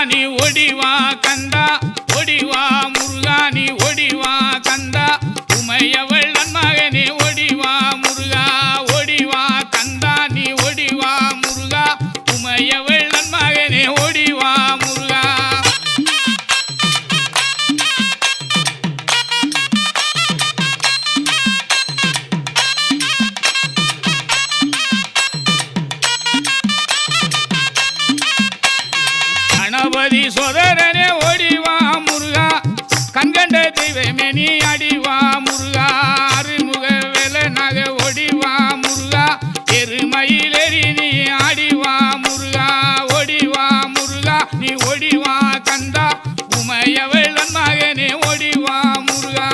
நீ ஒடிவா கந்தா ஒடிவா முருகா நீ ஒடிவா கந்தா உமையவள் நன்மகனே ஒடிவா முருகா ஒடிவா கந்தா நீ ஒடிவா முருகா உமையவள் நன்மகனே ஒடிவா முருகா கணபதி சோதரனே ஓடிவா முருகா கண்கண்ட தெய்வமே நீ அடிவா முருகா அருமுக வேலனாக ஓடிவா முருகா எருமயிலேறி நீ ஆடிவா முருகா ஓடிவா முருகா நீ ஓடிவா கந்தா உமையவள் மகனே ஓடிவா முருகா